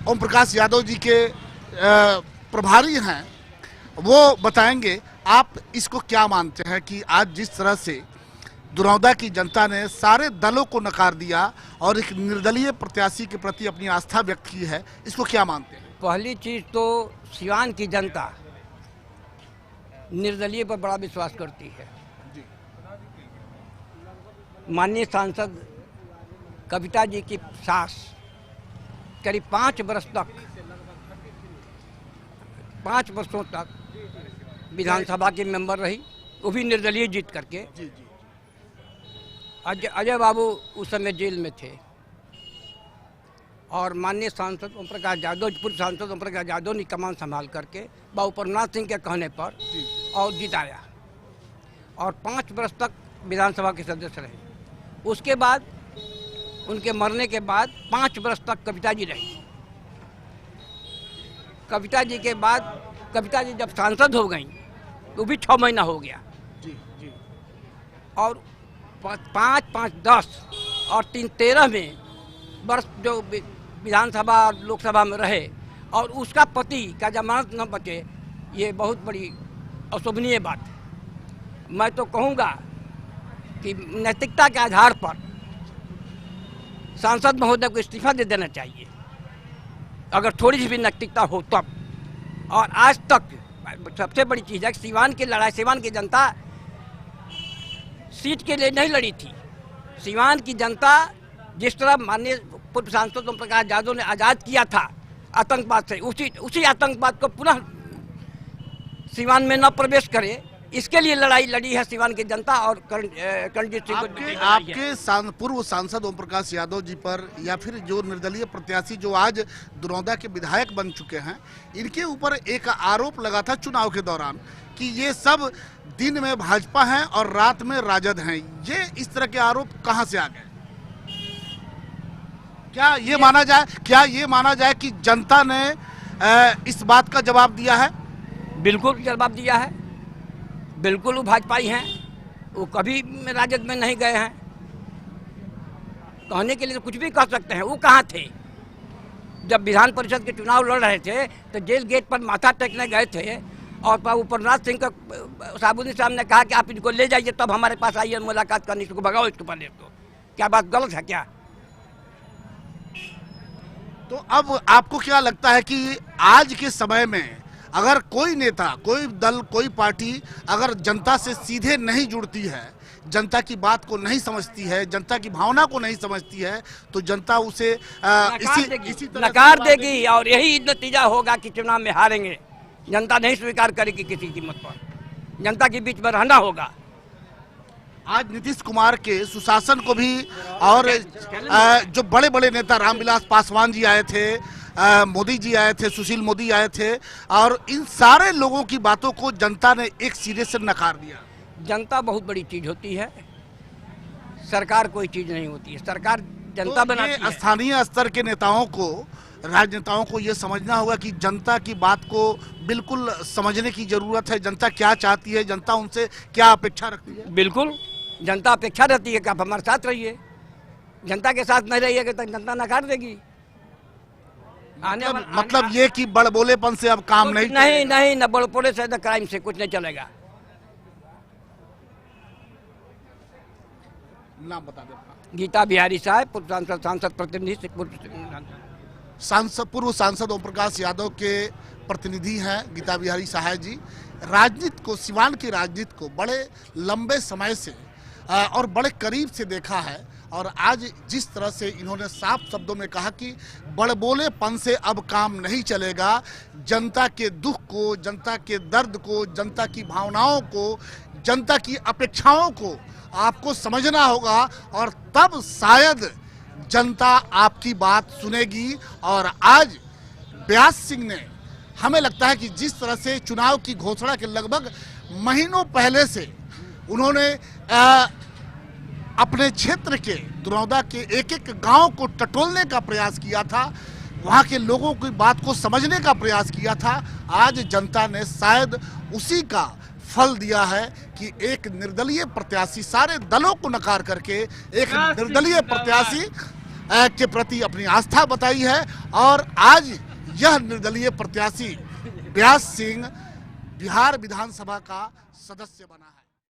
ओम प्रकाश यादव जी के प्रभारी हैं, वो बताएंगे आप इसको क्या मानते हैं कि आज जिस तरह से दुरौदा की जनता ने सारे दलों को नकार दिया और एक निर्दलीय प्रत्याशी के प्रति अपनी आस्था व्यक्त की है, इसको क्या मानते हैं? पहली चीज तो सिवान की जनता निर्दलीय पर बड़ा विश्वास करती है। माननीय सांसद कविता जी की सास करीब 5 वर्षों तक विधानसभा के मेंबर रही, वो भी निर्दलीय जीत करके। अजय बाबू उस समय जेल में थे और माननीय सांसद ओम प्रकाश यादव, पूर्व सांसद ओम प्रकाश यादव ने कमान संभाल करके बाबू परमनाथ सिंह के कहने पर और जिताया और 5 वर्ष तक विधानसभा के सदस्य रहे। उसके बाद उनके मरने के बाद 5 वर्ष तक कविता जी रही। कविता जी के बाद कविता जी जब सांसद हो गई तो भी 6 महीना हो गया और 5, 10 और 3, 13 में वर्ष जो विधानसभा और लोकसभा में रहे और उसका पति का जमानत न बचे, ये बहुत बड़ी अशोभनीय बात है। मैं तो कहूँगा कि नैतिकता के आधार पर सांसद महोदय को इस्तीफा दे देना चाहिए, अगर थोड़ी सी भी नैतिकता हो तब। और आज तक सबसे बड़ी चीज़ है कि सिवान की लड़ाई, सिवान की जनता सीट के लिए नहीं लड़ी थी। सिवान की जनता जिस तरह माननीय पूर्व सांसद ओम प्रकाश यादव ने आज़ाद किया था आतंकवाद से, उसी आतंकवाद को पुनः सिवान में न प्रवेश करे, इसके लिए लड़ाई लड़ी है सिवान की जनता। और करणजीत सिंह को आपके पूर्व सांसद ओम प्रकाश यादव जी पर या फिर जो निर्दलीय प्रत्याशी जो आज दुरौदा के विधायक बन चुके हैं, इनके ऊपर एक आरोप लगा था चुनाव के दौरान कि ये सब दिन में भाजपा हैं और रात में राजद हैं। ये इस तरह के आरोप कहां से आ गए? क्या ये माना जाए कि जनता ने इस बात का जवाब दिया है? बिल्कुल जवाब दिया है। बिल्कुल वो भाजपाई हैं, वो कभी राजद में नहीं गए हैं। कहने के लिए तो कुछ भी कह सकते हैं। वो कहाँ थे जब विधान परिषद के चुनाव लड़ रहे थे? तो जेल गेट पर माथा टेकने गए थे और परमनाथ सिंह का साबुनी साहब ने कहा कि आप इनको ले जाइए, तब हमारे पास आइए मुलाकात करने, इसको भगाओ, इसको पहले। तो क्या बात गलत है क्या? तो अब आपको क्या लगता है कि आज के समय में अगर कोई नेता, कोई दल, कोई पार्टी अगर जनता से सीधे नहीं जुड़ती है, जनता की बात को नहीं समझती है, जनता की भावना को नहीं समझती है, तो जनता उसे इसी तरह नकार देगी और यही नतीजा होगा कि चुनाव में हारेंगे। जनता नहीं स्वीकार करेगी किसी कीमत पर। जनता के बीच में रहना होगा। आज नीतीश कुमार के सुशासन को भी और जो बड़े बड़े नेता रामविलास पासवान जी आए थे, मोदी जी आए थे, सुशील मोदी आए थे, और इन सारे लोगों की बातों को जनता ने एक सिरे से नकार दिया। जनता बहुत बड़ी चीज होती है, सरकार कोई चीज नहीं होती है। सरकार जनता बनाती है। स्थानीय स्तर के नेताओं को, राजनेताओं को ये समझना होगा कि जनता की बात को बिल्कुल समझने की जरूरत है। जनता क्या चाहती है, जनता उनसे क्या अपेक्षा रखती है। बिल्कुल जनता अपेक्षा रहती है कि आप हमारे साथ रहिए। जनता के साथ नहीं रहिएगा तो जनता नकार देगी। मतलब ये कि बड़बोलेपन से अब काम नहीं, न बड़बोले से, न क्राइम से कुछ नहीं चलेगा। नाम बता दे। गीता बिहारी साहब, पूर्व सांसद प्रतिनिधि, पूर्व सांसद ओम प्रकाश यादव के प्रतिनिधि हैं गीता बिहारी साहब जी। राजनीति को, सिवान की राजनीति को बड़े लंबे समय से और बड़े करीब से देखा है, और आज जिस तरह से इन्होंने साफ शब्दों में कहा कि बड़बोलेपन से अब काम नहीं चलेगा, जनता के दुख को, जनता के दर्द को, जनता की भावनाओं को, जनता की अपेक्षाओं को आपको समझना होगा, और तब शायद जनता आपकी बात सुनेगी। और आज व्यास सिंह ने, हमें लगता है कि जिस तरह से चुनाव की घोषणा के लगभग महीनों पहले से उन्होंने अपने क्षेत्र के दुरौदा के एक एक गांव को टटोलने का प्रयास किया था, वहां के लोगों की बात को समझने का प्रयास किया था, आज जनता ने शायद उसी का फल दिया है कि एक निर्दलीय प्रत्याशी, सारे दलों को नकार करके एक निर्दलीय प्रत्याशी के प्रति अपनी आस्था बताई है और आज यह निर्दलीय प्रत्याशी व्यास सिंह बिहार विधानसभा का सदस्य बना है।